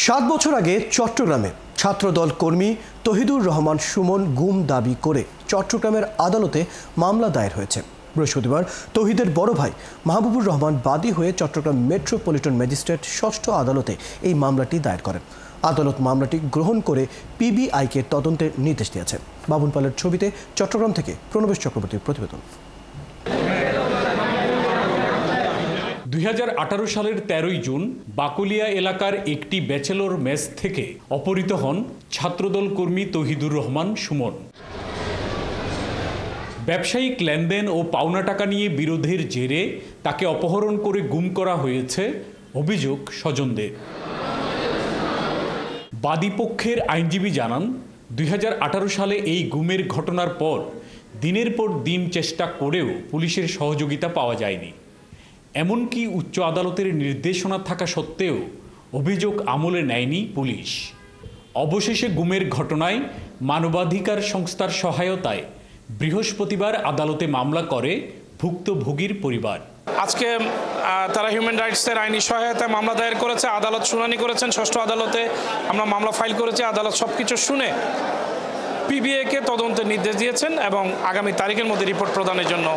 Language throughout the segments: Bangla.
7 বছর আগে চট্টগ্রামে ছাত্রদল কর্মী তহিদুর রহমান সুমন গুম দাবি করে চট্টগ্রামের আদালতে মামলা দায়ের হয়েছে। বৃহস্পতিবার তহিদের বড় ভাই মাহবুবুর রহমান বাদী হয়ে চট্টগ্রাম মেট্রোপলিটন ম্যাজিস্ট্রেট ষষ্ঠ আদালতে এই মামলাটি দায়ের করেন। আদালত মামলাটি গ্রহণ করে পিবিআইকে তদন্তের নির্দেশ দিয়েছে। বাবুন পালের ছবিতে চট্টগ্রাম থেকে প্রণবেশ চক্রবর্তীর প্রতিবেদন। 2018 সালের 13 জুন বাকুলিয়া এলাকার একটি ব্যাচেলর মেস থেকে অপহৃত হন ছাত্রদল কর্মী তহিদুর রহমান সুমন। ব্যবসায়িক লেনদেন ও পাওনা টাকা নিয়ে বিরোধের জেরে তাকে অপহরণ করে গুম করা হয়েছে অভিযোগ স্বজনদের। বাদীপক্ষের আইনজীবী জানান, 2018 সালে এই গুমের ঘটনার পর দিনের পর দিন চেষ্টা করেও পুলিশের সহযোগিতা পাওয়া যায়নি। এমনকি উচ্চ আদালতের নির্দেশনা থাকা সত্ত্বেও অভিযোগ আমলে নেয়নি পুলিশ। অবশেষে গুমের ঘটনায় মানবাধিকার সংস্থার সহায়তায় বৃহস্পতিবার আদালতে মামলা করে ভুক্তভোগীর পরিবার। আজকে তারা হিউম্যান রাইটসের আইনি সহায়তায় মামলা দায়ের করেছে। আদালত শুনানি করেছেন ষষ্ঠ আদালতে। আমরা মামলা ফাইল করেছি। আদালত সবকিছু শুনে পিবিআইকে তদন্তের নির্দেশ দিয়েছেন এবং আগামী তারিখের মধ্যে রিপোর্ট প্রদানের জন্য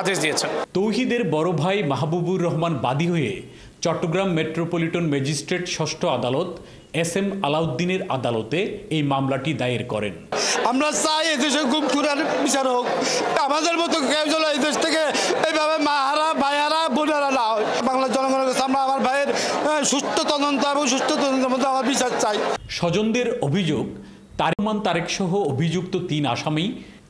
আদেশ দিয়েছেন। তৌহিদের বড় ভাই মাহবুবুর রহমান বাদী হয়ে চট্টগ্রাম মেট্রোপলিটন ম্যাজিস্ট্রেট ষষ্ঠ আদালত SM আলাউদ্দিনের আদালতে এই মামলাটি দায়ের করেন। আমরা চাই এদেশে গুম খুনের বিচার হোক। আমাদের মতো কেউ যেন এই দেশ থেকে এইভাবে মাহারা ভাইয়ারা বোনেরা না হয়। বাংলার জনগণের কাছে আমরা আমার ভাইয়ের সুস্থ তদন্ত এবং সুস্থ তদন্তের মধ্যে আমার বিচার চাই। স্বজনদের অভিযোগ, তারেক সহ অভিযুক্ত 3 আসামি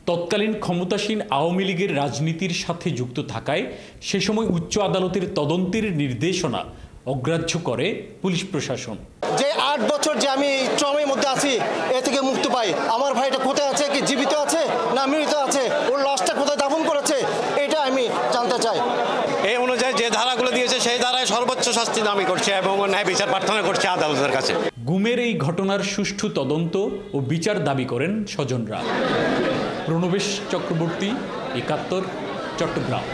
তৎকালীন ক্ষমতাসীন আওয়ামী লীগের রাজনীতির সাথে যুক্ত থাকায় সে সময় উচ্চ আদালতের তদন্তের নির্দেশনা অগ্রাহ্য করে পুলিশ প্রশাসন। যে 8 বছর যে আমি ট্রমের মধ্যে আছি, এ থেকে মুক্তি পাই। আমার ভাইটা কোথায় আছে, কি জীবিত আছে না মৃত আছে, ওর লাশটা কোথায় দাফন করেছে, এটা আমি জানতে চাই। এই অনুযায়ী যে ধারাগুলো দিয়েছে সেই ধারায় সর্বোচ্চ শাস্তি দাবি করছে এবং ন্যায় বিচার প্রার্থনা করছে আদালতের কাছে। গুমের এই ঘটনার সুষ্ঠু তদন্ত ও বিচার দাবি করেন স্বজনরা। প্রণবেশ চক্রবর্তী, 71, চট্টগ্রাম।